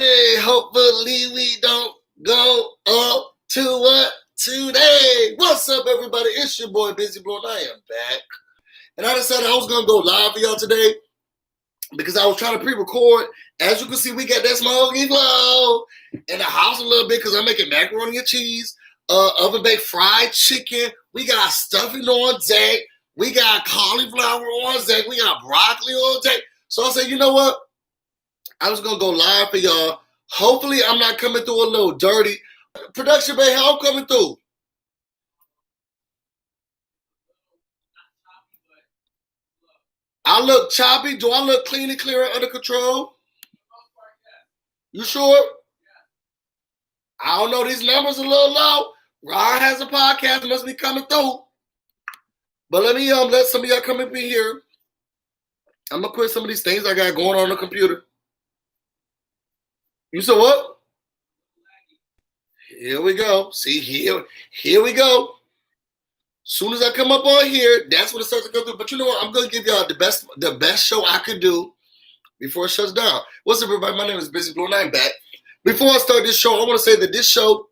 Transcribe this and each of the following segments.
Hey, hopefully we don't go up to what today. What's up, everybody? It's your boy BusyBlu, and I am back. And I decided I was gonna go live for y'all today because I was trying to pre-record. As you can see, we got that smoky flow in the house a little bit because I'm making macaroni and cheese, oven baked fried chicken. We got stuffing on deck. We got cauliflower on deck. We got broccoli on deck. So I said, you know what? I was gonna go live for y'all. Hopefully, I'm not coming through a little dirty. Production bay, how I'm coming through? I look choppy. Do I look clean and clear and under control? You sure? I don't know. These numbers are a little low. Ron has a podcast. It must be coming through. But let me let some of y'all come up in here. I'm gonna quit some of these things I got going on the computer. You said what? Here we go. See, here we go. Soon as I come up on here, that's when it starts to go through. But you know what? I'm gonna give y'all the best show I could do before it shuts down. What's up, everybody? My name is BusyBlu, and I'm back. Before I start this show, I want to say that this show,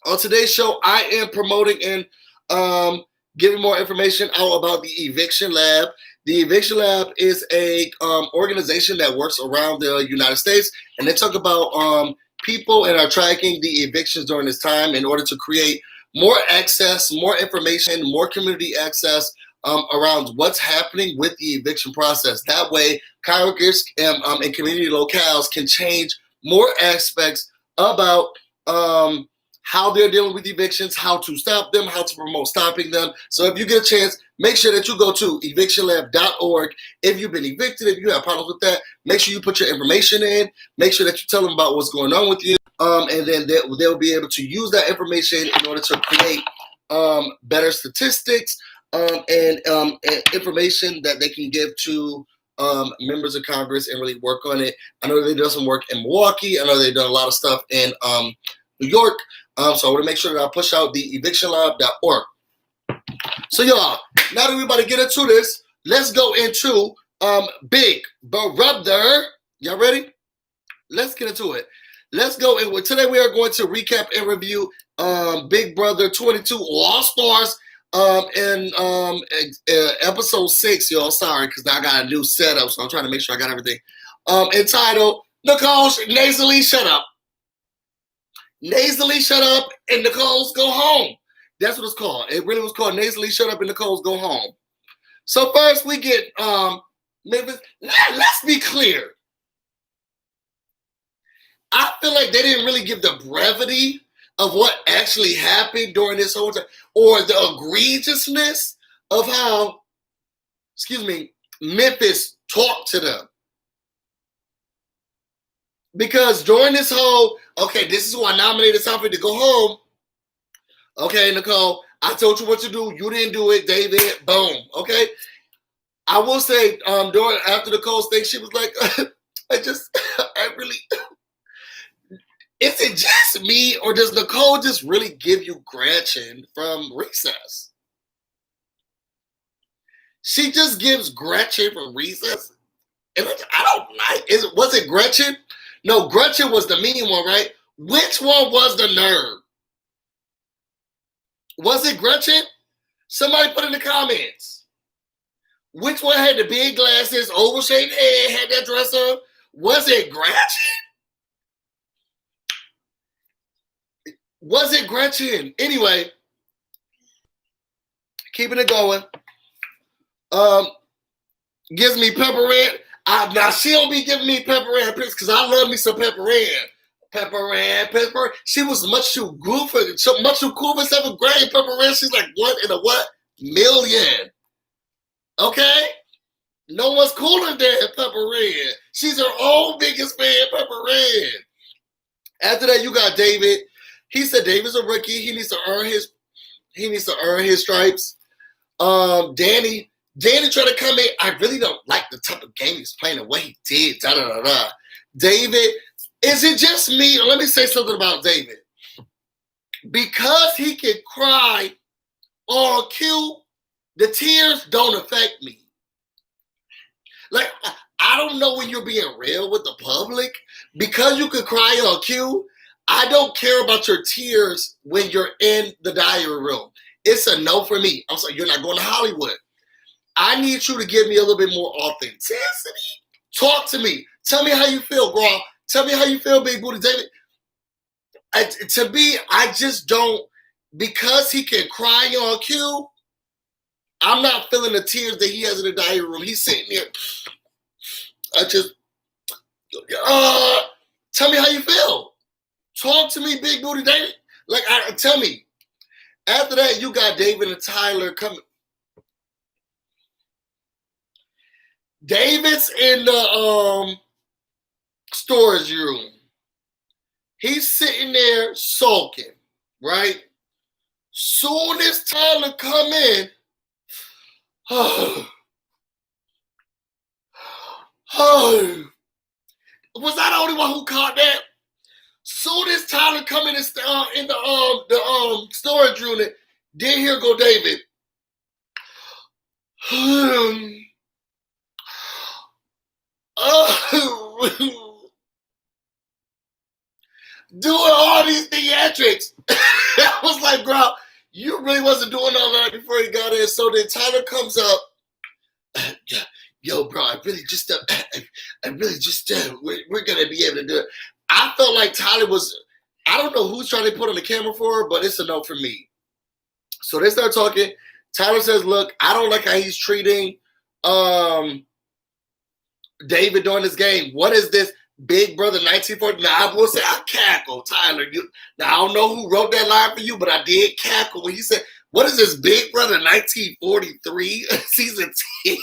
on today's show, I am promoting and giving more information out about the Eviction Lab. The Eviction Lab is a organization that works around the United States, and they talk about people and are tracking the evictions during this time in order to create more access, more information, more community access around what's happening with the eviction process. That way, congregants and community locales can change more aspects about how they're dealing with evictions, how to stop them, how to promote stopping them. So if you get a chance, make sure that you go to evictionlab.org. If you've been evicted, if you have problems with that, make sure you put your information in. Make sure that you tell them about what's going on with you. And then they'll be able to use that information in order to create better statistics and information that they can give to members of Congress and really work on it. I know they do some work in Milwaukee. I know they've done a lot of stuff in New York. So I want to make sure that I push out the evictionlab.org. So y'all, now that we're about to get into this, let's go into Big Brother. Y'all ready? Let's get into it. Let's go. And today we are going to recap and review Big Brother 22 All Stars in episode 6, y'all. Sorry, because I got a new setup, so I'm trying to make sure I got everything. Entitled Nicole's Nasally Shut Up. Nasally Shut Up and Nicole's Go Home. That's what it's called. It really was called Nasally Shut Up and Nicole's Go Home. So first we get Memphis. Let's be clear. I feel like they didn't really give the brevity of what actually happened during this whole time, or the egregiousness of how, Memphis talked to them. Because during this whole, okay, this is who I nominated something to go home. Okay, Nicole, I told you what to do. You didn't do it, David. Boom. Okay. I will say, after Nicole's thing, she was like, I really. Is it just me, or does Nicole just really give you Gretchen from Recess? She just gives Gretchen from Recess, and I don't like. Was it Gretchen? No, Gretchen was the mean one, right? Which one was the nerd? Was it Gretchen? Somebody put in the comments. Which one had the big glasses, oval-shaped head, had that dress on? Was it Gretchen? Was it Gretchen? Anyway, keeping it going. Gives me Pepper Ann. Now she don't be giving me Pepper Ann pics because I love me some Pepper Ann. Pepper Ann. She was much too cool for 7th grade. Pepper Ann. She's like 1 in a what? Million. Okay? No one's cooler than Pepper Ann. She's her own biggest fan, Pepper Ann. After that, you got David. He said David's a rookie. He needs to earn his stripes. Danny tried to come in. I really don't like the type of game he's playing, the way he did. David, is it just me? Let me say something about David. Because he can cry all cute, The tears don't affect me. Like, I don't know when you're being real with the public. Because you could cry on cue, I don't care about your tears when you're in the diary room. It's a no for me. I'm sorry, you're not going to Hollywood. I need you to give me a little bit more authenticity. Talk to me. Tell me how you feel, girl. Tell me how you feel, Big Booty David. To me, I just don't, because he can cry on cue, I'm not feeling the tears that he has in the diary room. He's sitting there. I just, tell me how you feel. Talk to me, Big Booty David. Like, tell me. After that, you got David and Tyler coming. David's in the storage room. He's sitting there sulking, right? Soon as Tyler come in, was I the only one who caught that? Soon as Tyler come in the storage unit, then here go David. Doing all these theatrics. I was like, bro, you really wasn't doing all that before he got in. So then Tyler comes up. Yo, bro, we're gonna be able to do it. I felt like Tyler was, I don't know who's trying to put on the camera for her, but it's a no for me. So they start talking. Tyler says, look, I don't like how he's treating David during this game. What is this? Big Brother 1940. Now, I will say I cackle, Tyler. Now, I don't know who wrote that line for you, but I did cackle when he said, what is this, Big Brother 1943 season 10?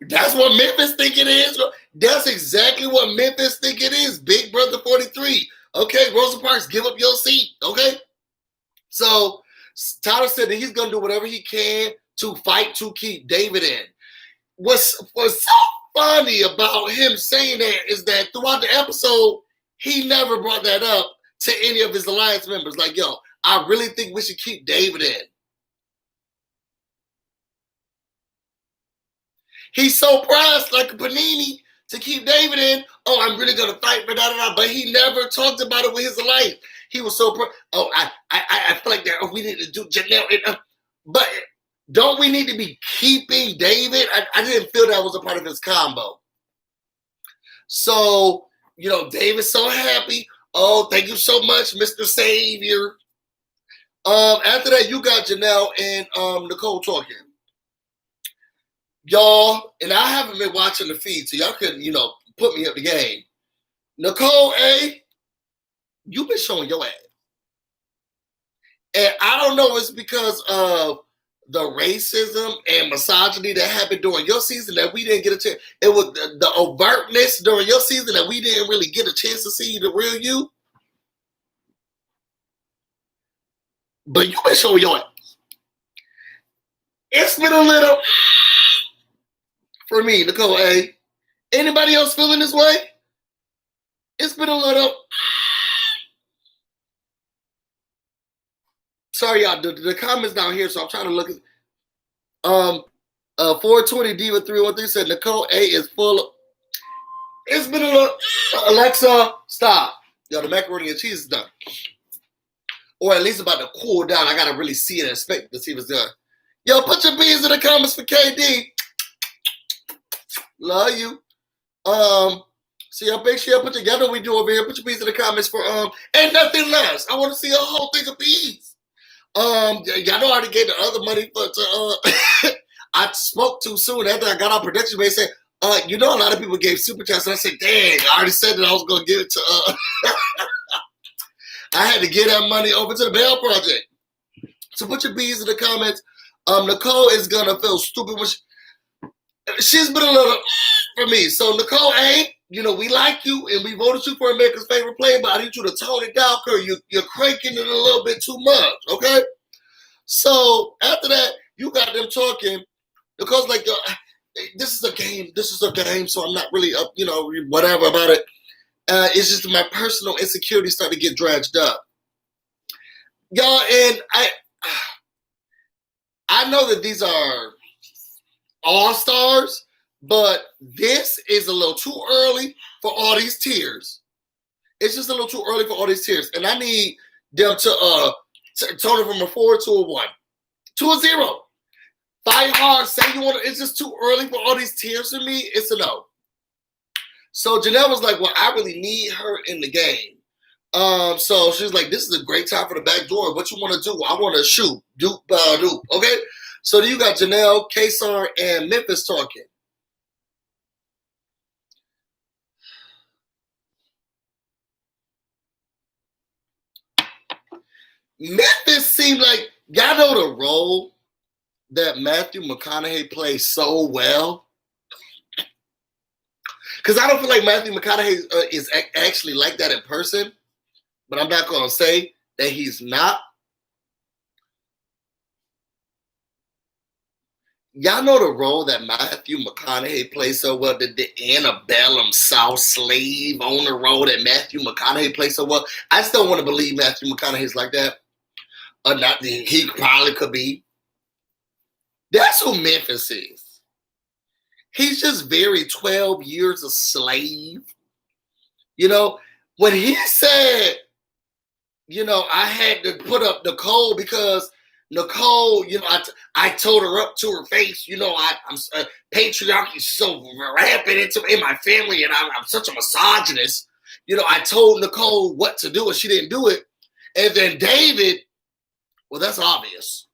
That's what Memphis think it is. That's exactly what Memphis think it is. Big Brother 43. Okay, Rosa Parks, give up your seat. Okay? So, Tyler said that he's going to do whatever he can to fight to keep David in. What's so funny about him saying that is that throughout the episode, he never brought that up to any of his alliance members. Like, yo, I really think we should keep David in. He's so pressed like a panini to keep David in. Oh, I'm really going to fight for that. But he never talked about it with his alliance. He was so pressed. Oh, I feel like that. Oh, we need to do Janelle. But don't we need to be keeping David? I didn't feel that was a part of his combo. So, David's so happy. Oh, thank you so much, Mr. Savior. After that, you got Janelle and Nicole talking. Y'all, and I haven't been watching the feed, so y'all could, put me up the game. Nicole A, you've been showing your ass. And I don't know, it's because of the racism and misogyny that happened during your season that we didn't get a chance. It was the overtness during your season that we didn't really get a chance to see the real you. But you've been showing your ass. It's been a little, for me, Nicole A. Anybody else feeling this way? It's been a little. Sorry, y'all. The comments down here, so I'm trying to look at. 420 Diva 313 said Nicole A is full of. It's been a little. Alexa, stop. Yo, the macaroni and cheese is done, or at least about to cool down. I gotta really see it and inspect to see if it's done. Yo, put your beans in the comments for KD. Love you. So y'all make sure y'all put together what we do over here. Put your beans in the comments for and nothing less. I want to see a whole thing of beans. Y'all know I already gave the other money to I spoke too soon after I got our production. They said, a lot of people gave super chats, and I said, dang, I already said that I was gonna give it to I had to get that money over to the Bell Project. So put your beans in the comments. Nicole is gonna feel stupid when she's been a little for me. So Nicole A, we like you and we voted you for America's favorite player, but I need you to tone it down, Curry. You're cranking it a little bit too much, okay? So after that, you got them talking. Nicole's like, this is a game. This is a game, so I'm not really up, whatever about it. It's just my personal insecurity starting to get dredged up. Y'all, and I know that these are all stars, but this is a little too early for all these tears. It's just a little too early for all these tears, and I need them to tone it from a 4 to a 1 to a 0. Fight hard. Say you want to. It's just too early for all these tears for me. It's a no. So Janelle was like, "Well, I really need her in the game." So she's like, "This is a great time for the back door. What you want to do? I want to shoot. Doop, doop. Okay." So you got Janelle, Kaysar, and Memphis talking. Memphis seemed like y'all know the role that Matthew McConaughey plays so well. Because I don't feel like Matthew McConaughey is actually like that in person, but I'm not going to say that he's not. Y'all know the role that Matthew McConaughey plays so well, the antebellum South slave on the road that Matthew McConaughey plays so well. I still want to believe Matthew McConaughey's like that. Or not, he probably could be. That's who Memphis is. He's just very 12 years a slave. You know, when he said, you know, I had to put up Nicole because Nicole, you know, I told her up to her face, you know, I'm patriarchy is so rampant in my family, and I'm such a misogynist. You know, I told Nicole what to do, and she didn't do it. And then David, well, that's obvious.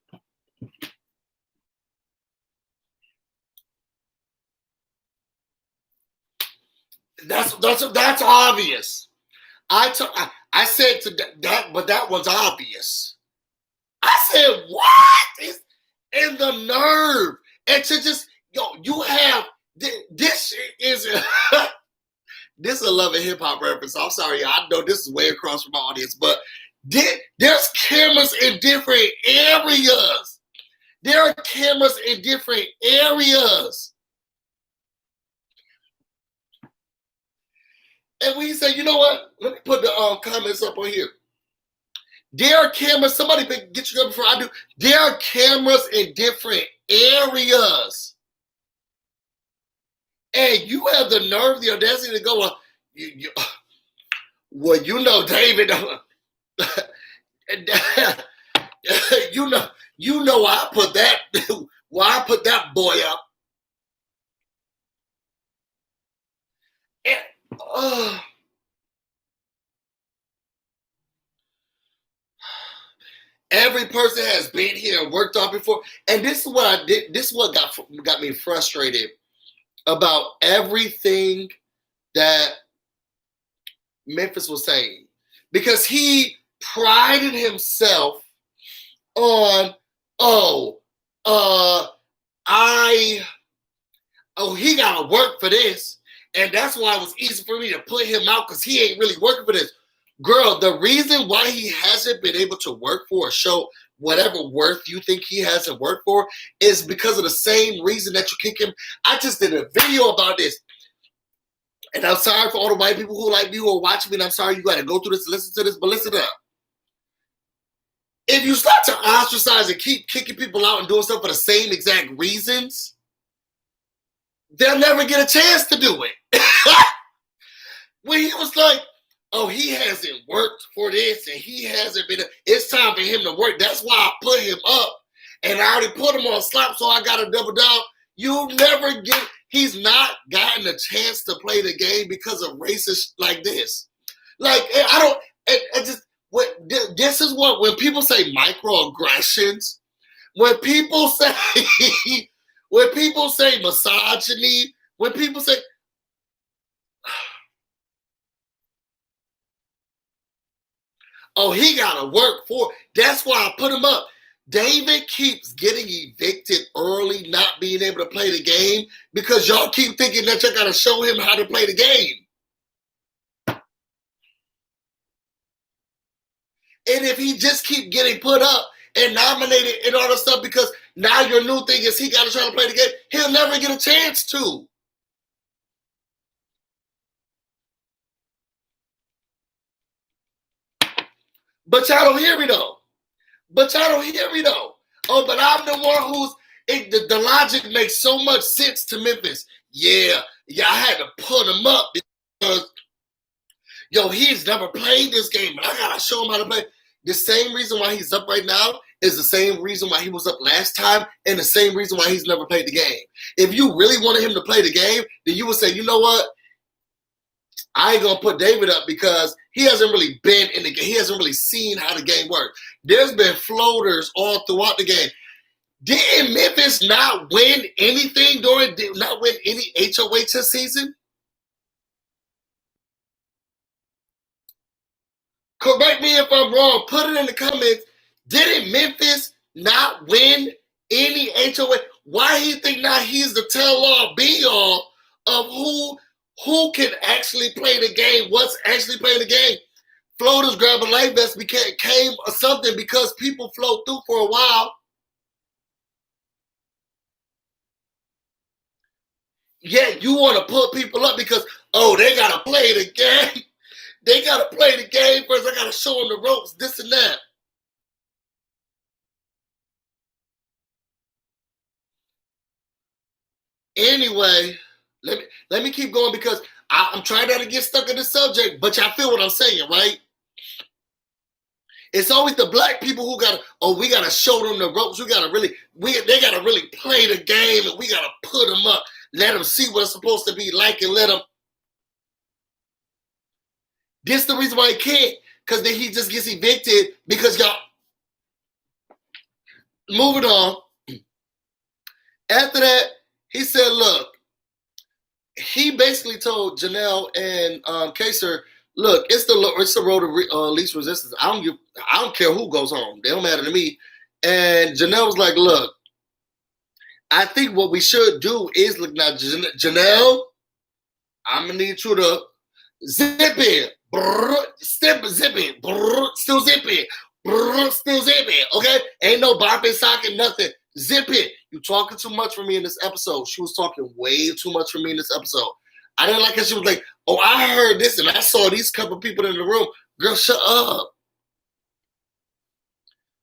That's obvious. I said to that, but that was obvious. I said, what is in the nerve? And to just, you have, this is, this is a Love and Hip Hop reference. I'm sorry, I know this is way across from my audience, but there's cameras in different areas. There are cameras in different areas. And we say, you know what? Let me put the comments up on here. There are cameras. Somebody get you up before I do. There are cameras in different areas. And you have the nerve, the audacity to go, well, you know, David, you know, I put that, well, I put that boy up. And, every person has been here and worked on before. And this is what I did. This is what got me frustrated about everything that Memphis was saying. Because he prided himself on, he gotta work for this. And that's why it was easy for me to put him out, because he ain't really working for this. Girl, the reason why he hasn't been able to work for a show, whatever worth you think he hasn't worked for, is because of the same reason that you kick him. I just did a video about this. And I'm sorry for all the white people who like me, who are watching me, and I'm sorry you got to go through this, listen to this, but listen up. If you start to ostracize and keep kicking people out and doing stuff for the same exact reasons, they'll never get a chance to do it. When he was like, he hasn't worked for this and he hasn't been, it's time for him to work. That's why I put him up. And I already put him on slap, so I got to double down. You'll never get, he's not gotten a chance to play the game because of racist like this. Like, this is what, when people say microaggressions, when people say, misogyny, when people say, he got to work for, that's why I put him up. David keeps getting evicted early, not being able to play the game, because y'all keep thinking that you got to show him how to play the game. And if he just keep getting put up and nominated and all that stuff, because now your new thing is he got to try to play the game, he'll never get a chance to. But y'all don't hear me though. Oh, but I'm the one who's the logic makes so much sense to Memphis. Yeah, I had to put him up because he's never played this game, but I gotta show him how to play. The same reason why he's up right now is the same reason why he was up last time, and the same reason why he's never played the game. If you really wanted him to play the game, then you would say, you know what? I ain't gonna put David up because he hasn't really been in the game. He hasn't really seen how the game works. There's been floaters all throughout the game. Didn't Memphis not win anything not win any HOH this season? Correct me if I'm wrong. Put it in the comments. Didn't Memphis not win any HOH? Why he think now he's the tell-all be-all of who can actually play the game? What's actually playing the game? Floaters grab a life vest became something because people float through for a while. Yet you want to put people up because, they got to play the game. They got to play the game first. I got to show them the ropes, this and that. Anyway, let me keep going because I'm trying not to get stuck in the subject, but y'all feel what I'm saying, right? It's always the black people who we gotta show them the ropes. They gotta really play the game, and we gotta put them up, let them see what it's supposed to be like, and let them. This the reason why he can't, because then he just gets evicted because y'all. Moving on. After that, he said, "Look." He basically told Janelle and Kaser, "Look, it's the road to least resistance. I don't care who goes home. They don't matter to me." And Janelle was like, "Look, I think what we should do is look now, Janelle. I'm gonna need you to zip it, zip it, still zip it, still zip it. Okay, ain't no bopping, socking, nothing. Zip it. You talking too much for me in this episode." She was talking way too much for me in this episode. I didn't like how she was like, "Oh, I heard this and I saw these couple people in the room." Girl, shut up.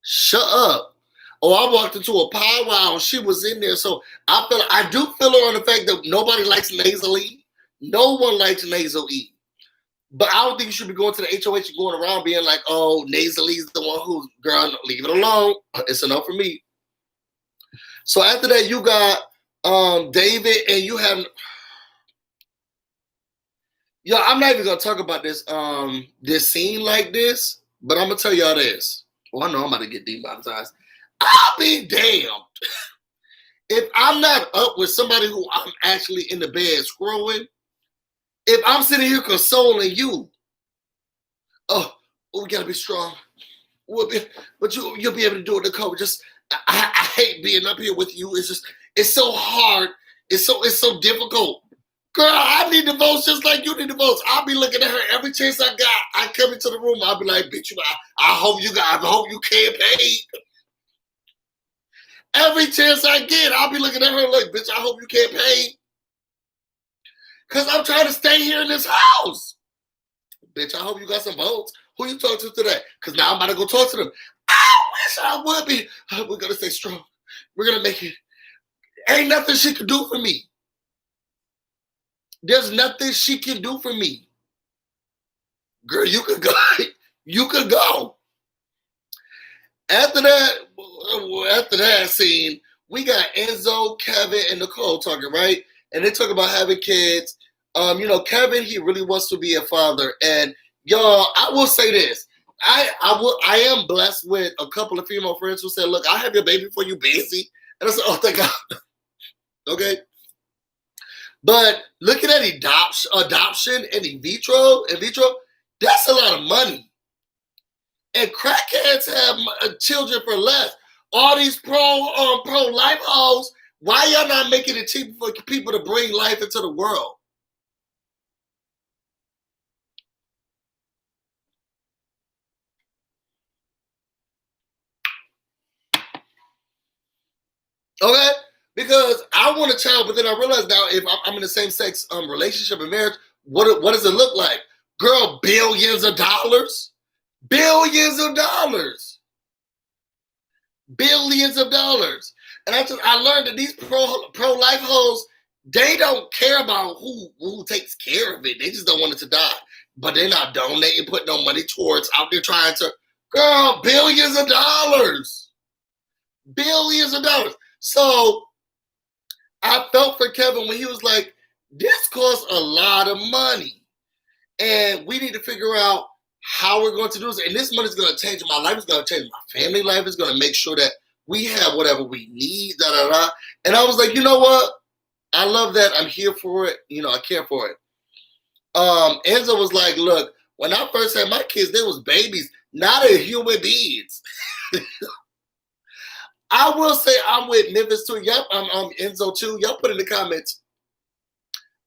Shut up. Oh, I walked into a powwow and she was in there. So I do feel her on the fact that nobody likes Nasel E. No one likes Nasel E. But I don't think you should be going to the HOH and going around being like, "Oh, Nasel E's the one who's, girl, leave it alone." It's a no for me. So after that, you got David, and you have. I'm not even gonna talk about this scene like this, but I'm gonna tell y'all this. Well, I know I'm about to get demonetized. I'll be damned if I'm not up with somebody who I'm actually in the bed scrolling. If I'm sitting here consoling you, we gotta be strong. But you'll be able to do it. Nicole. I hate being up here with you. It's so hard. It's so difficult. Girl, I need the votes just like you need the votes. I'll be looking at her every chance I got. I come into the room. I'll be like, "Bitch, I hope you campaign." Every chance I get, I'll be looking at her like, "Bitch, I hope you campaign." Because I'm trying to stay here in this house. Bitch, I hope you got some votes. Who you talk to today? Because now I'm about to go talk to them. I wish I would be. We're going to stay strong. We're going to make it. Ain't nothing she can do for me. There's nothing she can do for me. Girl, you could go. You could go. After that scene, we got Enzo, Kevin, and Nicole talking, right? And they talk about having kids. Kevin, he really wants to be a father. And y'all, I will say this. I am blessed with a couple of female friends who said, "Look, I'll have your baby for you, busy." And I said, "Oh, thank God." Okay. But looking at adoption and in vitro, that's a lot of money. And crackheads have children for less. All these pro-life hoes, why y'all not making it cheaper for people to bring life into the world? Okay? Because I want a child, but then I realize now if I'm in the same sex relationship and marriage, what does it look like? Girl, billions of dollars. Billions of dollars. billions of dollars. And I learned that these pro-life hoes, they don't care about who takes care of it. They just don't want it to die. But they're not donating, putting no money towards out there trying to, girl, billions of dollars. Billions of dollars. So I felt for Kevin when he was like, this costs a lot of money. And we need to figure out how we're going to do this. And this money is going to change my life. It's going to change my family life. It's going to make sure that we have whatever we need. Da, da, da. And I was like, you know what? I love that. I'm here for it. You know, I care for it. Enzo was like, look, when I first had my kids, they was babies. Now they're human beings. I will say I'm with Memphis too. Yep, I'm Enzo too. Y'all put in the comments.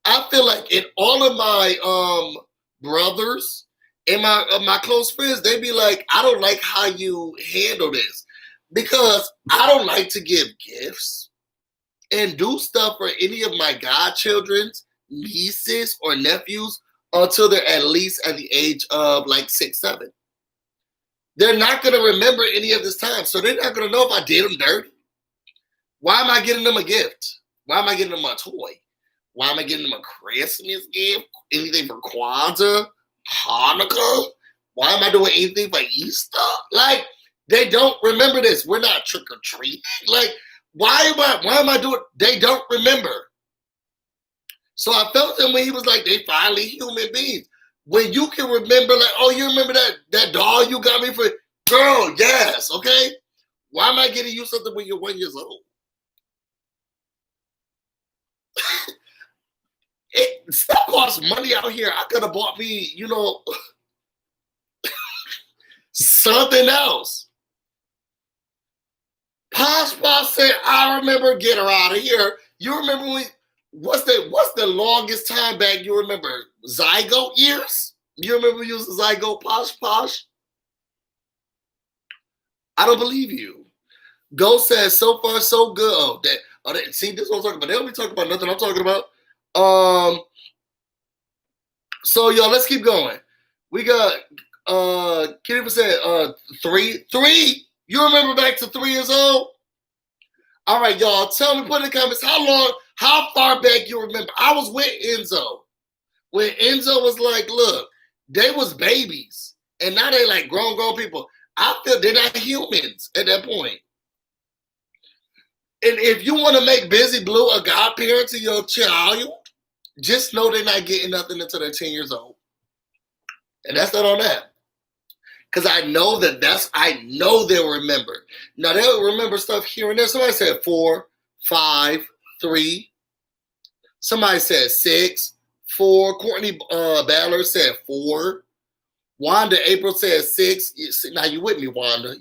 I feel like in all of my brothers and my close friends, they be like, I don't like how you handle this because I don't like to give gifts and do stuff for any of my godchildren's nieces or nephews until they're at least at the age of like 6, 7. They're not going to remember any of this time. So they're not going to know if I did them dirty. Why am I getting them a gift? Why am I getting them a toy? Why am I getting them a Christmas gift? Anything for Kwanzaa? Hanukkah? Why am I doing anything for Easter? Like, they don't remember this. We're not trick or treat. Like, why am I doing? They don't remember. So I felt him when he was like, they finally human beings. When you can remember, like, oh, you remember that doll you got me for? Girl, yes, okay? Why am I getting you something when you're 1 year old? Stuff costs money out here. I could have bought me, you know, something else. Posh said, I remember, get her out of here. You remember when, what's the longest time back you remember? Zygote years? You remember using Zygote, Posh? I don't believe you. Go says, so far so good. See, this is what I'm talking about. They don't be talking about nothing I'm talking about. So y'all, let's keep going. We got Kenny said 3. You remember back to 3 years old? All right, y'all. Tell me, put in the comments how far back you remember. I was with Enzo. When Enzo was like, look, they was babies. And now they like grown people. I feel they're not humans at that point. And if you want to make BusyBlu a godparent to your child, just know they're not getting nothing until they're 10 years old. And that's not on that. Because I know they'll remember. Now they'll remember stuff here and there. Somebody said 4, 5, 3. Somebody said 6, 4. Courtney Baller said 4. Wanda April said 6. Now you with me, Wanda.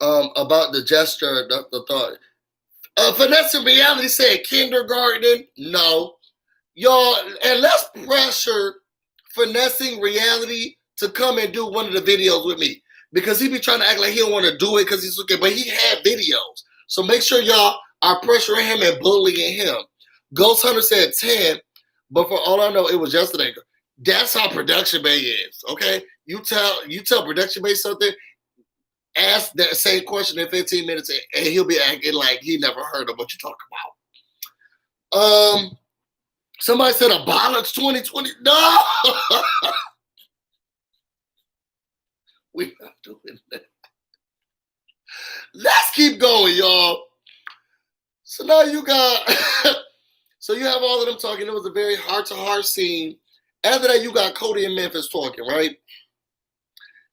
About the gesture, the thought. Vanessa Reality said kindergarten. No. Y'all, and let's pressure Finessing Reality to come and do one of the videos with me. Because he be trying to act like he don't want to do it because he's looking, but he had videos. So make sure y'all are pressuring him and bullying him. Ghost Hunter said 10, but for all I know, it was yesterday. That's how Production Bay is, okay? You tell Production Bay something, ask that same question in 15 minutes, and he'll be acting like he never heard of what you talk about. Somebody said abolish 2020. No! We're not doing that. Let's keep going, y'all. So now you got, so you have all of them talking. It was a very heart-to-heart scene. After that, you got Cody and Memphis talking, right?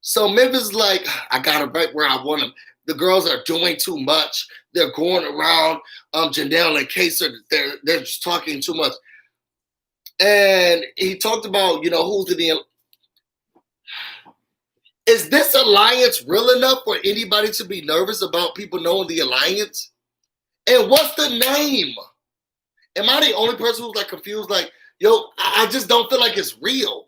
So Memphis is like, I got it right where I want them. The girls are doing too much. They're going around Janelle and Kaser. They're just talking too much. And he talked about, who's in the... Is this alliance real enough for anybody to be nervous about people knowing the alliance? And what's the name? Am I the only person who's like confused? Like, yo, I just don't feel like it's real.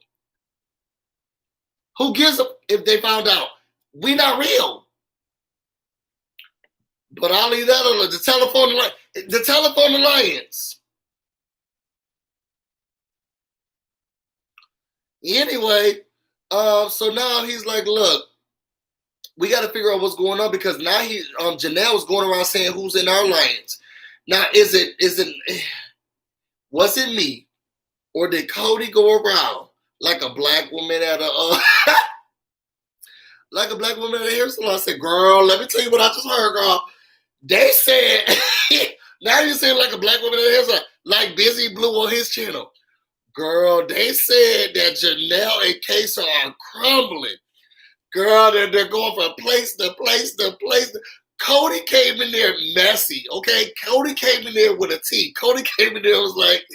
Who gives a if they found out? We not real. But I'll leave that on the telephone alliance. Anyway, so now he's like, look, we got to figure out what's going on because now Janelle's going around saying who's in our alliance. Now, was it me or did Cody go around like a black woman at a like a black woman at a hair salon? I said, girl, let me tell you what I just heard, girl. They said, now you're saying like a black woman at a hair salon, like BusyBlu on his channel. Girl, they said that Janelle and Kaysa are crumbling. Girl, they're going from place to place to place. Cody came in there messy, okay? Cody came in there with a T. Cody came in there and was like,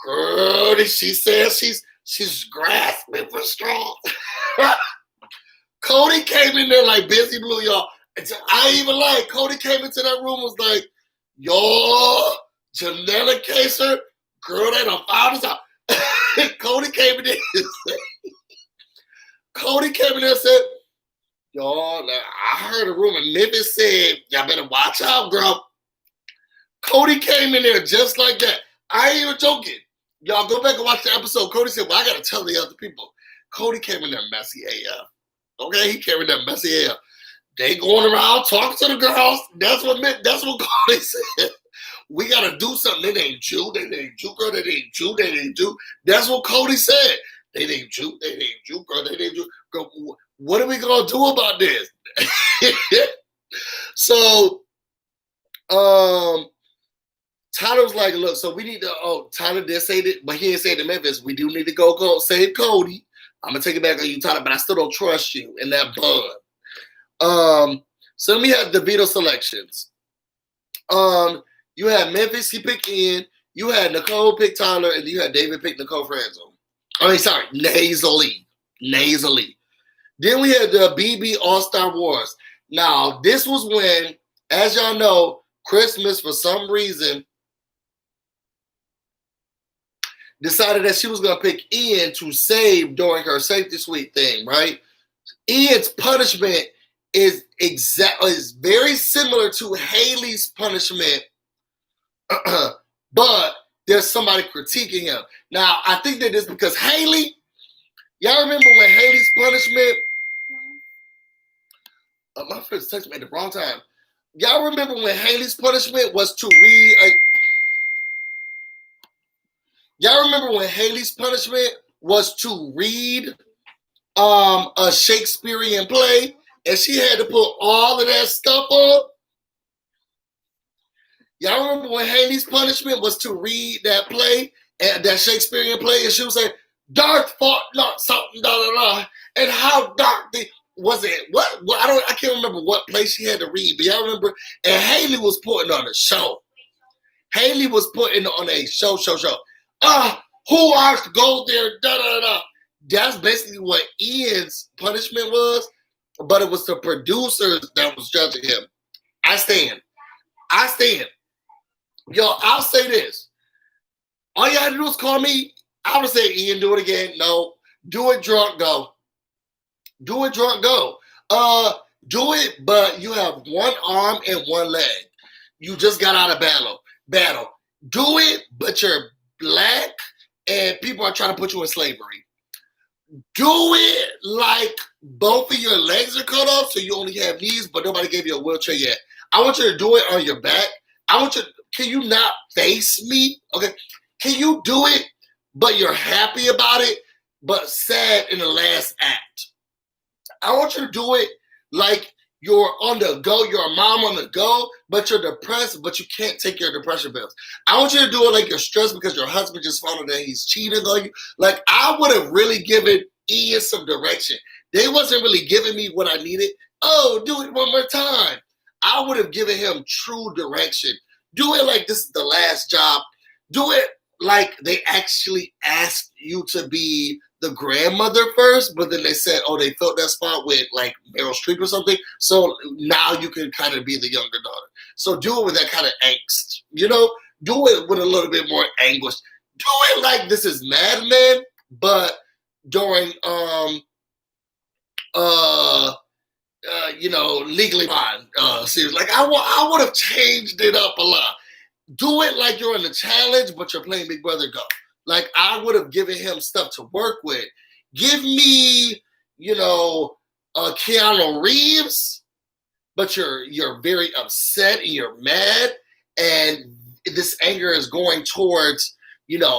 girl, she says she's grasping for straws. Cody came in there like BusyBlu, y'all. I even like Cody came into that room was like, yo, Janelle and Kayser, girl, they done found us out. Cody came in there. Cody came in there and said, y'all, I heard a rumor. Memphis said, y'all better watch out, girl. Cody came in there just like that. I ain't even joking. Y'all go back and watch the episode. Cody said, well, I got to tell the other people. Cody came in there messy AF. Okay, he came in there messy AF. They going around talking to the girls. That's what Cody said. We got to do something. They ain't Jew. They ain't Jew, girl. They ain't Jew. They ain't Jew. That's what Cody said. They ain't Jew. They ain't Jew, girl. They ain't Jew. Girl, what are we going to do about this? So, Tyler was like, look, so we need to, Tyler did say that, but he didn't say it to Memphis. We do need to go save Cody. I'm going to take it back on you, Tyler, but I still don't trust you in that bud. So then we had the veto selections. You had Memphis, he picked Ian. You had Nicole pick Tyler, and you had David pick Nicole Franzo. Nasel E. Then we had the BB All-Star Wars. Now, this was when, as y'all know, Christmas, for some reason, decided that she was going to pick Ian to save during her safety suite thing, right? Ian's punishment is very similar to Haley's punishment, but there's somebody critiquing him. Now, I think that is because Haley, y'all remember when Haley's punishment, my friend texted me at the wrong time. Y'all remember when Haley's punishment was to read a Shakespearean play, and she had to put all of that stuff on? Y'all remember when Haley's punishment was to read that play, and that Shakespearean play, and she was saying, dark fought not something, da da da, and how dark was it? What? I can't remember what play she had to read, but y'all remember? And Haley was putting on a show. Haley was putting on a show. Who are to go there? Da da da. That's basically what Ian's punishment was, but it was the producers that was judging him. I stand. Yo, I'll say this. All you had to do is call me. I would say, Ian, do it again. No. Do it drunk, go. Do it, but you have one arm and one leg. You just got out of battle. Do it, but you're black and people are trying to put you in slavery. Do it like both of your legs are cut off so you only have knees, but nobody gave you a wheelchair yet. I want you to do it on your back. Can you not face me? Okay. Can you do it, but you're happy about it, but sad in the last act? I want you to do it like you're on the go, you're a mom on the go, but you're depressed, but you can't take your depression pills. I want you to do it like you're stressed because your husband just found out that he's cheating on you. Like, I would have really given Ian some direction. They wasn't really giving me what I needed. Oh, do it one more time. I would have given him true direction. Do it like this is the last job. Do it like they actually asked you to be the grandmother first, but then they said, oh, they filled that spot with like Meryl Streep or something. So now you can kind of be the younger daughter. So do it with that kind of angst, do it with a little bit more anguish. Do it like this is Mad Men, but during, Legally Blonde series. Like I would have changed it up a lot. Do it like you're in the challenge, but you're playing Big Brother Go. Like, I would have given him stuff to work with. Give me, Keanu Reeves, but you're very upset and you're mad, and this anger is going towards,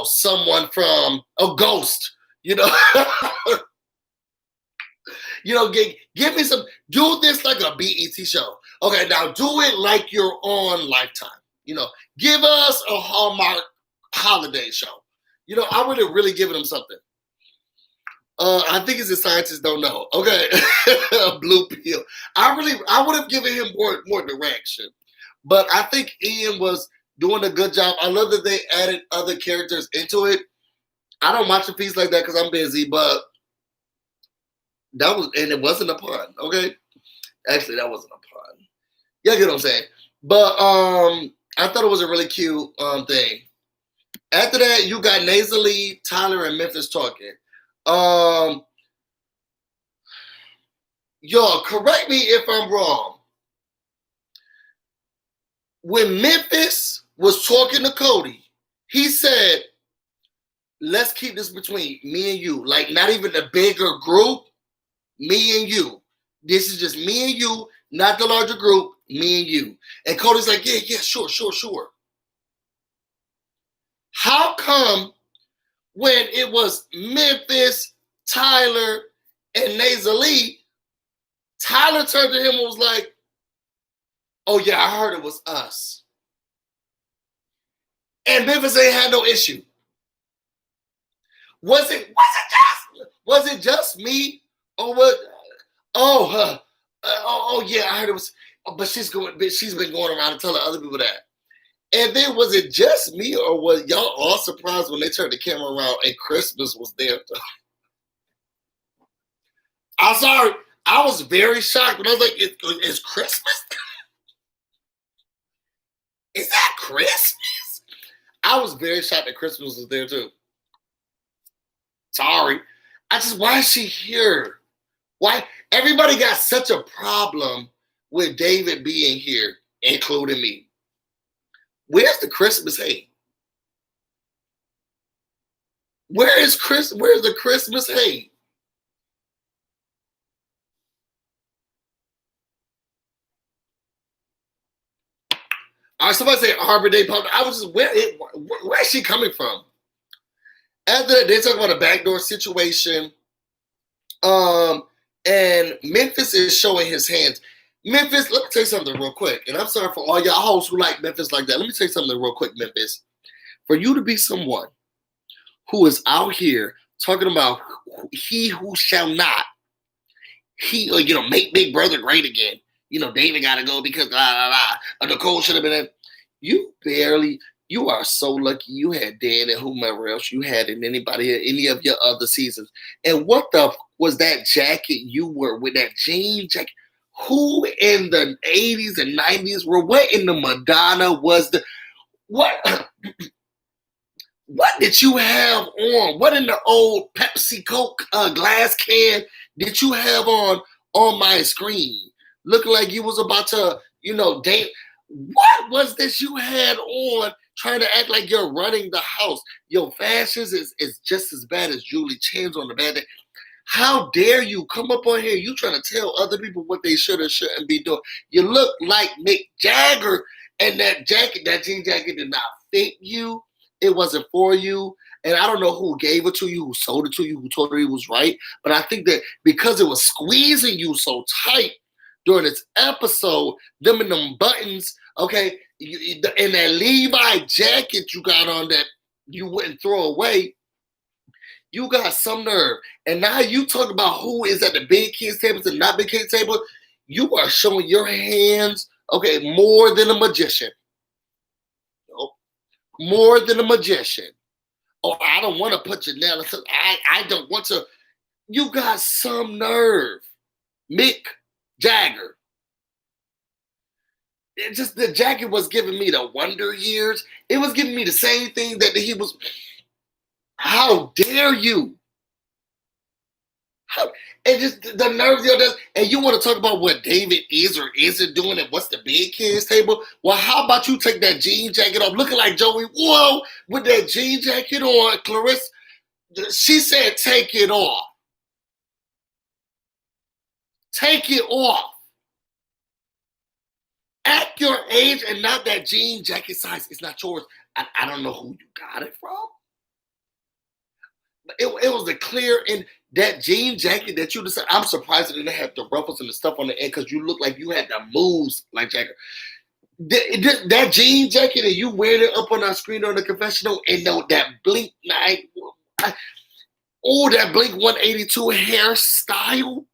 someone from a ghost, you know. Give me some, do this like a BET show. Okay, now do it like you're on Lifetime. Give us a Hallmark holiday show. I would have really given them something. I think it's the scientists don't know. Okay, blue pill. I would have given him more direction, but I think Ian was doing a good job. I love that they added other characters into it. I don't watch a piece like that because I'm busy, but and it wasn't a pun. Okay, actually, that wasn't a pun. Yeah, you get what I'm saying. But I thought it was a really cute thing. After that, you got Nasel E, Tyler, and Memphis talking. Y'all, correct me if I'm wrong. When Memphis was talking to Cody, he said, let's keep this between me and you. Like, not even a bigger group, me and you. This is just me and you, not the larger group, me and you. And Cody's like, yeah, sure. How come when it was Memphis, Tyler, and Nasel E, Tyler turned to him and was like, oh yeah, I heard it was us. And Memphis ain't had no issue. Was it just me? Or what? Oh yeah, I heard it was, but she's been going around and telling other people that. And then was it just me, or was y'all all surprised when they turned the camera around and Christmas was there? I'm sorry. I was very shocked when I was like, it's Christmas? Is that Christmas? I was very shocked that Christmas was there too. Sorry. Why is she here? Why? Everybody got such a problem with David being here, including me. Where's the Christmas hate? Where's the Christmas hate? All right, somebody say Arbor Day Pop. I was just, where is she coming from? After that, they talk about a backdoor situation. And Memphis is showing his hands. Memphis, let me tell you something real quick. And I'm sorry for all y'all hosts who like Memphis like that. Let me tell you something real quick, Memphis. For you to be someone who is out here talking about he who shall not, make Big Brother great again. David got to go because Nicole should have been in. You are so lucky you had Dan and whomever else you had in any of your other seasons. And what the was that jacket you wore with that jean jacket? Who in the 80s and 90s were what in the Madonna was the what? What did you have on? What in the old Pepsi Coke glass can did you have on my screen? Looking like you was about to, date. What was this you had on trying to act like you're running the house? Your fashions is just as bad as Julie Chan's on the bad day. How dare you come up on here? You trying to tell other people what they should or shouldn't be doing. You look like Mick Jagger, and that jean jacket did not fit you. It wasn't for you. And I don't know who gave it to you, who sold it to you, who told her he was right. But I think that because it was squeezing you so tight during this episode, them and them buttons, okay, and that Levi jacket you got on that you wouldn't throw away, you got some nerve. And now you talk about who is at the big kids table and not big kids table. You are showing your hands, okay, more than a magician. More than a magician. Oh, I don't want to put your nail. I don't want to. You got some nerve. Mick Jagger. The jacket was giving me the Wonder Years. It was giving me the same thing that he was. How dare you? And just the nerves of this, and you want to talk about what David is or isn't doing and what's the big kids table? Well, how about you take that jean jacket off, looking like Joey? Whoa, with that jean jacket on, Clarissa, she said, take it off. Take it off. At your age and not that jean jacket size. It's not yours. I don't know who you got it from. But it was a clear in that jean jacket that you decided. I'm surprised it didn't have the ruffles and the stuff on the end because you look like you had the moves like Jagger. That jean jacket and you wearing it up on our screen on the confessional and that Blink 9, that Blink 182 hairstyle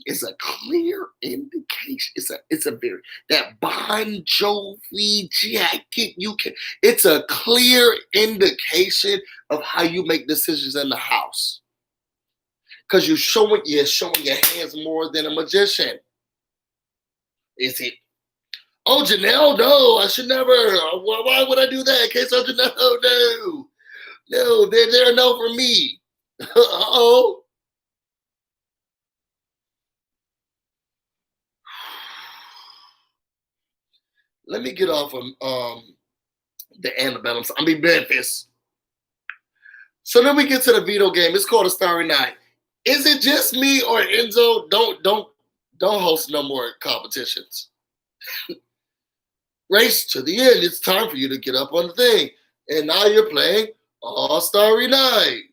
is a clear indication. It's a very that Bon Jovi jacket. It's a clear indication of how you make decisions in the house. Because you're showing your hands more than a magician. Is it? Oh, Janelle, no, I should never. Why would I do that? Okay, so Janelle, no, they're a no for me. Uh-oh. Let me get off of the antebellum. I mean Memphis. So then we get to the Veto game. It's called a Starry Night. Is it just me or Enzo? Don't host no more competitions. Race to the end. It's time for you to get up on the thing. And now you're playing All Starry Night.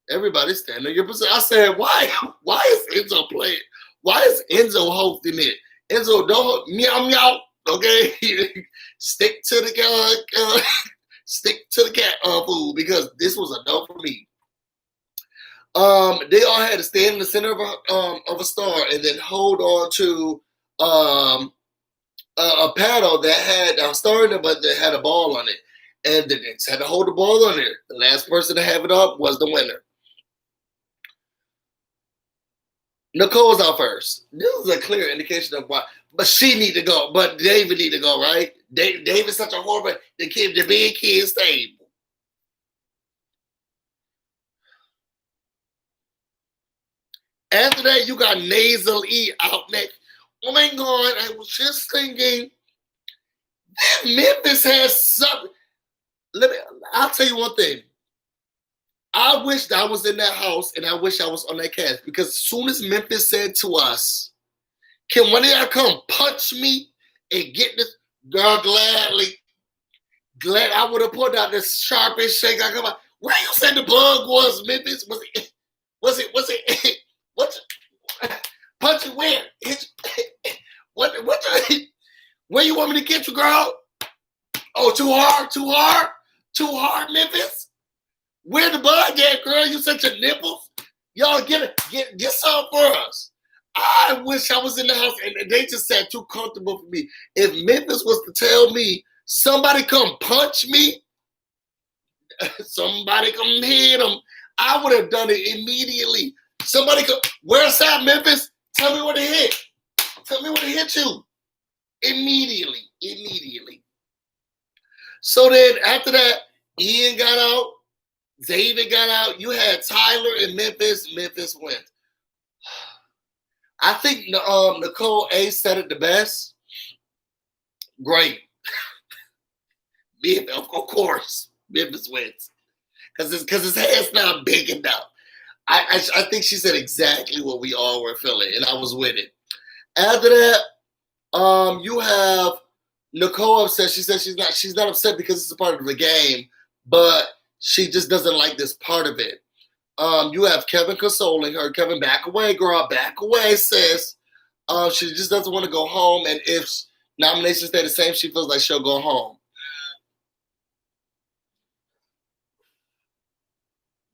Everybody stand in your position. I said, why is Enzo playing? Why is Enzo hosting it? Enzo, don't meow. Okay, stick to the cat food because this was a no for me. They all had to stand in the center of a star and then hold on to a paddle that had a star in it, but that had a ball on it, and they just had to hold the ball on there. The last person to have it up was the winner. Nicole's out first. This is a clear indication of why. But she need to go. But David need to go, right? David's such a horrible. The big kid stable. After that, you got Nasel E out next. Oh my God! I was just thinking that Memphis has something. I'll tell you one thing. I wish I was in that house and I wish I was on that cast because as soon as Memphis said to us, can one of y'all come punch me and get this? Girl, gladly. Glad I would have put out this sharpest shake I come out. Where you said the bug was, Memphis? Was it punch it where? Where you want me to get you, girl? Oh, too hard, Memphis? Where the bug at, girl? You such a nipples. Y'all get some for us. I wish I was in the house and they just sat too comfortable for me. If Memphis was to tell me, somebody come punch me, somebody come hit him, I would have done it immediately. Somebody come, where's that, Memphis? Tell me where to hit. Tell me where to hit you. Immediately. So then after that, Ian got out. David got out. You had Tyler and Memphis. Memphis went. I think Nicole A said it the best. Great. Of course, Memphis wins. Because his head's not big enough. I think she said exactly what we all were feeling, and I was with it. After that, you have Nicole upset. She said she's not upset because it's a part of the game, but she just doesn't like this part of it. You have Kevin consoling her. Kevin, back away, girl. Back away, sis. She just doesn't want to go home. And if nominations stay the same, she feels like she'll go home.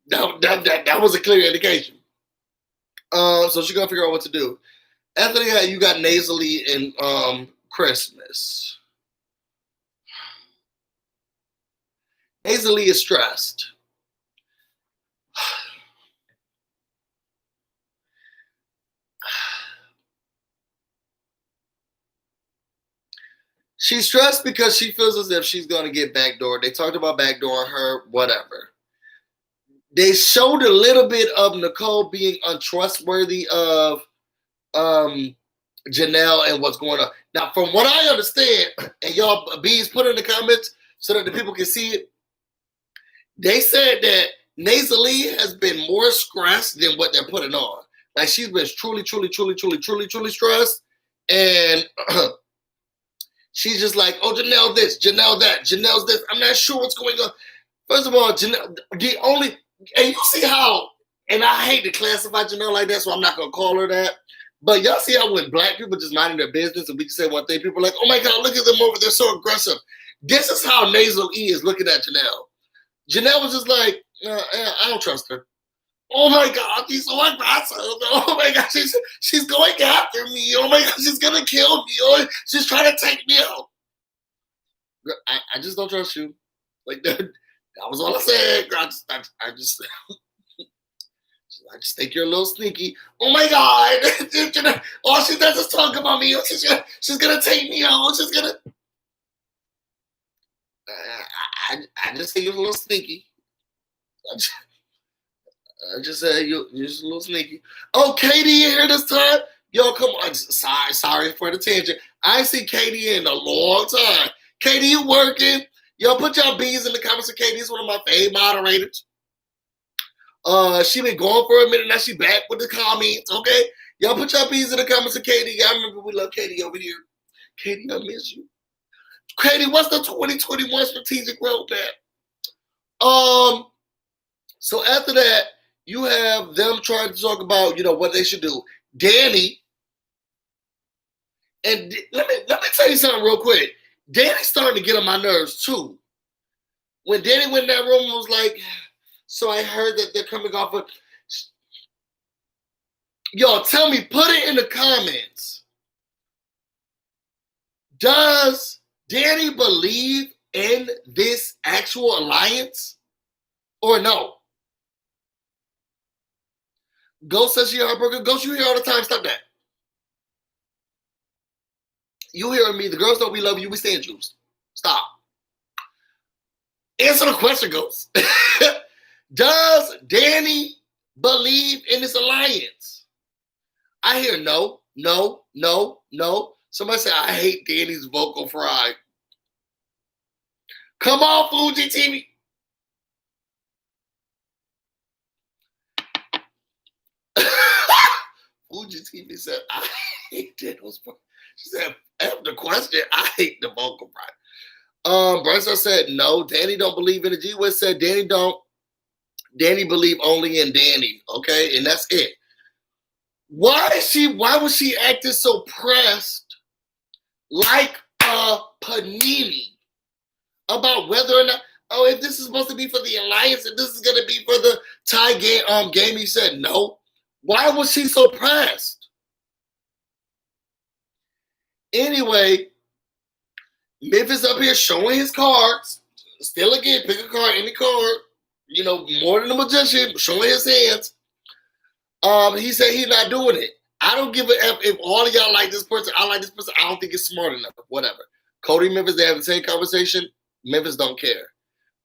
That was a clear indication. So she's going to figure out what to do. After that, you got Nasally and Christmas. Nasally is stressed. She's stressed because she feels as if she's going to get backdoored. They talked about backdooring her, whatever. They showed a little bit of Nicole being untrustworthy of Janelle and what's going on. Now, from what I understand, and y'all bees put in the comments so that the people can see it, they said that Nasally has been more stressed than what they're putting on. Like she's been truly stressed, and she's just like, oh, Janelle this, Janelle that, Janelle's this. I'm not sure what's going on. First of all, Janelle, the only, and you see how, and I hate to classify Janelle like that, so I'm not gonna call her that. But y'all see how when black people just minding their business and we just say one thing, people are like, oh my God, look at them over there, so aggressive. This is how Nasel E is looking at Janelle. Janelle was just like, I don't trust her. Oh my God, she's so aggressive. Oh my God, she's going after me. Oh my God, she's gonna kill me. Oh, she's trying to take me out. I just don't trust you. Like that was all I said. I just think you're a little sneaky. Oh my God. All she does is talk about me. She's gonna take me out. She's gonna. I just think you're a little sneaky. I just said you're just a little sneaky. Oh, Katie in here this time. Yo, come on. Sorry for the tangent. I ain't seen Katie in a long time. Katie, you working? Yo, put your B's in the comments. Katie's one of my favorite moderators. She been gone for a minute, now she back with the comments, okay? Y'all put your B's in the comments of Katie. Y'all remember we love Katie over here. Katie, I miss you. Katie, what's the 2021 strategic roadmap? So after that, you have them trying to talk about, what they should do. Danny, and let me tell you something real quick. Danny's starting to get on my nerves too. When Danny went in that room and was like, so I heard that they're coming off of. Yo, tell me, put it in the comments. Does Danny believe in this actual alliance or no? Ghost says you're heartbroken. Ghost, you hear all the time. Stop that. You hearing me. The girls know we love you. We stand juice. Stop. Answer the question, Ghost. Does Danny believe in this alliance? I hear no. Somebody said, I hate Danny's vocal fry. Come on, Fuji TV. Fuji TV said, I hate Daniel's vocal. She said, after the question, I hate the vocal fry. Bryson said, no, Danny don't believe in it. G-West said, Danny believe only in Danny, okay? And that's it. Why was she acting so pressed like a panini about whether or not, if this is supposed to be for the alliance and this is going to be for the tie game? He said no. Why was she so pressed? Anyway, Memphis up here showing his cards. Still again, pick a card, any card. More than a magician, showing his hands. He said he's not doing it. I don't give a F if all of y'all like this person. I like this person. I don't think it's smart enough. Whatever. Cody, Memphis, they have the same conversation. Memphis don't care.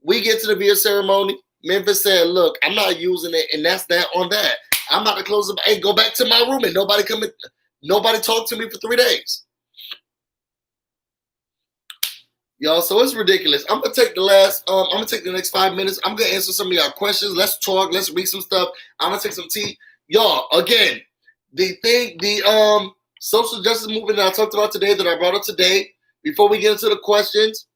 We get to the beer ceremony. Memphis said, look, I'm not using it, and that's that on that. I'm about to close up. Hey, go back to my room, and nobody talked to me for 3 days. Y'all, so it's ridiculous. I'm gonna take the next 5 minutes. I'm gonna answer some of y'all questions. Let's talk. Let's read some stuff. I'm gonna take some tea. Y'all, again, the social justice movement that I talked about today, that I brought up today, before we get into the questions,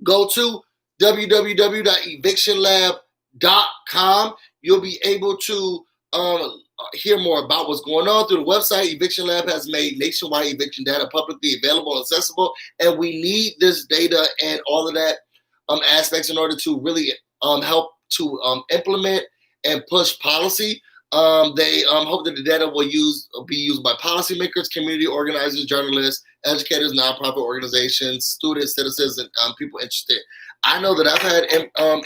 go to www.evictionlab.com. You'll be able to hear more about what's going on through the website. Eviction Lab has made nationwide eviction data publicly available and accessible, and we need this data and all of that aspects in order to really help to implement and push policy. They hope that the data will be used by policymakers, community organizers, journalists, educators, nonprofit organizations, students, citizens, and people interested. I know that I've had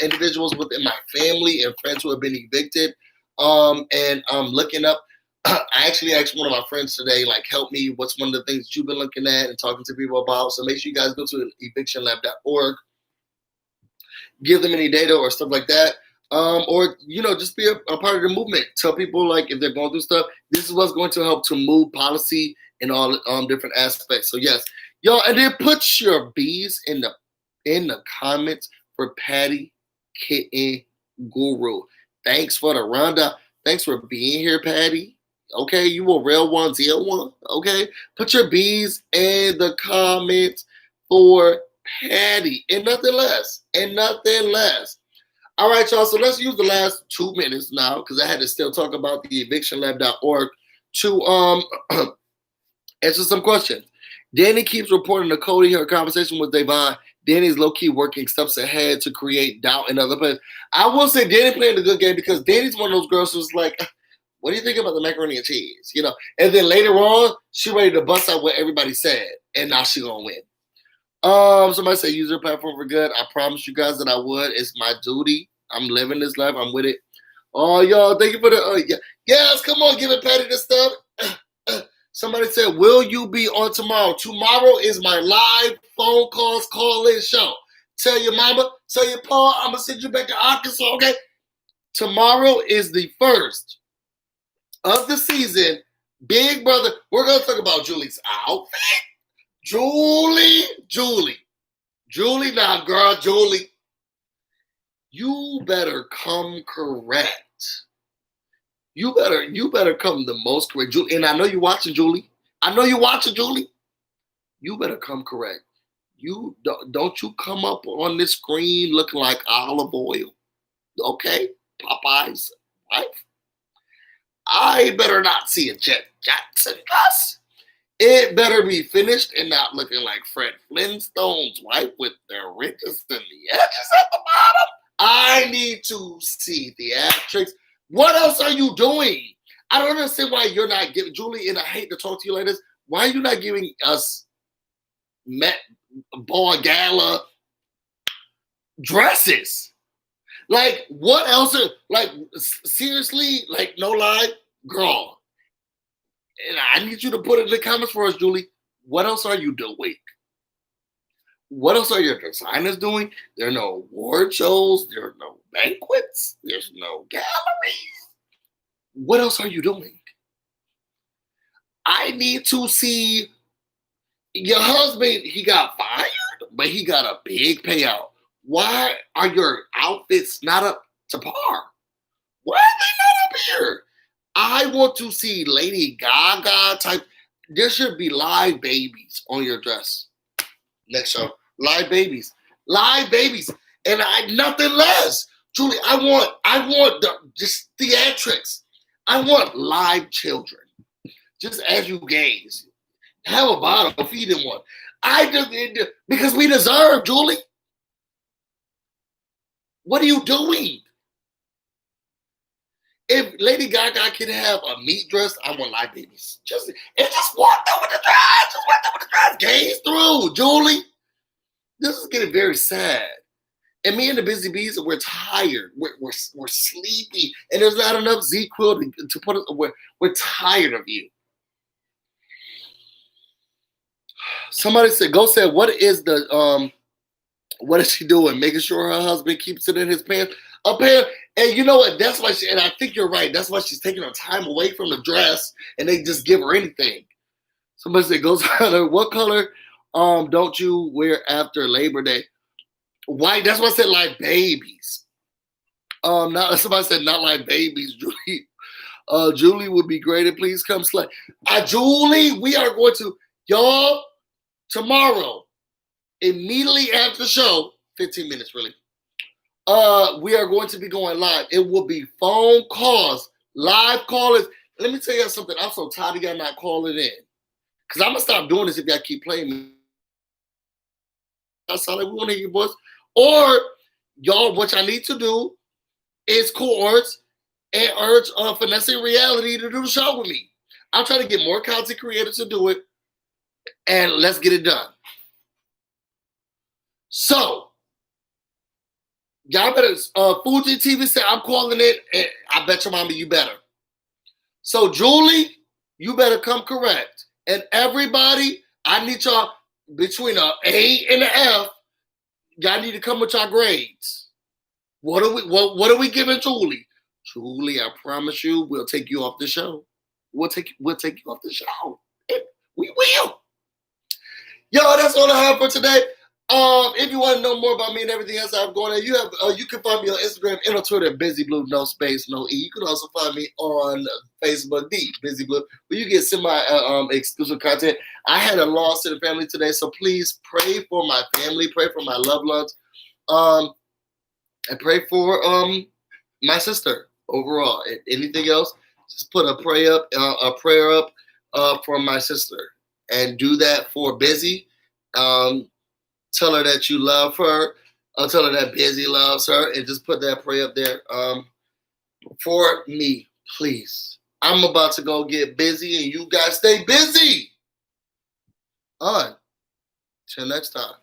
individuals within my family and friends who have been evicted, and looking up. I actually asked one of my friends today, like, help me. What's one of the things you've been looking at and talking to people about? So make sure you guys go to evictionlab.org, give them any data or stuff like that. Or just be a part of the movement. Tell people, like, if they're going through stuff, this is what's going to help to move policy in all different aspects. So yes, y'all, and then put your B's in the comments for Patty Kitten Guru. Thanks for the rundown. Thanks for being here, Patty. Okay, you a real one, zeal one. Okay, put your B's in the comments for Patty, and nothing less, and nothing less. All right, y'all. So let's use the last 2 minutes now because I had to still talk about the evictionlab.org to answer some questions. Danny keeps reporting to Cody her conversation with Devon. Danny's low-key working steps ahead to create doubt in other players. I will say Danny playing a good game because Danny's one of those girls who's like, what do you think about the macaroni and cheese? You know, and then later on, she ready to bust out what everybody said, and now she gonna win. Somebody said use your platform for good. I promised you guys that I would. It's my duty. I'm living this life. I'm with it. Oh, y'all, thank you for the yeah. Yes, come on, give it Patty this stuff. Somebody said, will you be on tomorrow? Tomorrow is my live phone calls call-in show. Tell your mama, tell your pa, I'm gonna send you back to Arkansas, okay? Tomorrow is the first of the season. Big Brother, we're gonna talk about Julie's outfit. Julie, now, girl, Julie, you better come correct. You better come the most correct, Julie. And I know you're watching, Julie. You better come correct. You don't you come up on this screen looking like olive oil, okay? Popeye's wife. I better not see a Jet Jackson dress. It better be finished and not looking like Fred Flintstone's wife with their ridges and the edges at the bottom. I need to see theatrics. What else are you doing? I don't understand why you're not giving, Julie, and I hate to talk to you like this, why are you not giving us Met Ball Gala dresses? Like, what else? Like, seriously? Like, no lie? Girl. And I need you to put it in the comments for us, Julie. What else are you doing? What else are your designers doing? There are no award shows. There are no banquets. There's no galleries. What else are you doing? I need to see your husband. He got fired, but he got a big payout. Why are your outfits not up to par? Why are they not up here? I want to see Lady Gaga type. There should be live babies on your dress. Next show. Live babies, and nothing less, Julie. I want just theatrics. I want live children, just as you gaze. Have a bottle, feed them one. Because we deserve, Julie. What are you doing? If Lady Gaga can have a meat dress, I want live babies. Just walk there with the dress. Just walk there with the dress. Gaze through, Julie. This is getting very sad. And me and the Busy Bees, we're tired. We're sleepy. And there's not enough Z-Quill to put it. We're tired of you. Somebody said, what is she doing? Making sure her husband keeps it in his pants? And you know what? That's why and I think you're right. That's why she's taking her time away from the dress and they just give her anything. Somebody said, what color don't you wear after Labor Day? White. That's why I said like babies. Somebody said not like babies, Julie. Julie would be great, and please come slay. Julie, we are going to, y'all, tomorrow, immediately after the show, 15 minutes really. We are going to be going live. It will be phone calls, live callers. Let me tell you something. I'm so tired of y'all not calling in. Because I'm going to stop doing this if y'all keep playing me. I sound like we want to hear your voice. Or, y'all, what y'all need to do is course and urge Finessing Reality to do the show with me. I'm trying to get more content creators to do it. And let's get it done. So, y'all better, Fuji TV said, I'm calling it, and I bet your mama you better. So, Julie, you better come correct. And everybody, I need y'all between an A and an F. Y'all need to come with y'all grades. What are we giving Julie? Julie, I promise you, we'll take you off the show. We'll take you off the show. We will. Yo, that's all I have for today. If you want to know more about me and everything else I'm going on, you can find me on Instagram and on Twitter at BusyBlu, no space, no E. You can also find me on Facebook, the BusyBlu, where you get semi exclusive content. I had a loss in the family today, so please pray for my family, pray for my loved ones, and pray for my sister overall. And anything else, just put a prayer up for my sister, and do that for Busy. Tell her that you love her. Tell her that Busy loves her, and just put that prayer up there for me, please. I'm about to go get busy, and you guys stay busy. All right. Till next time.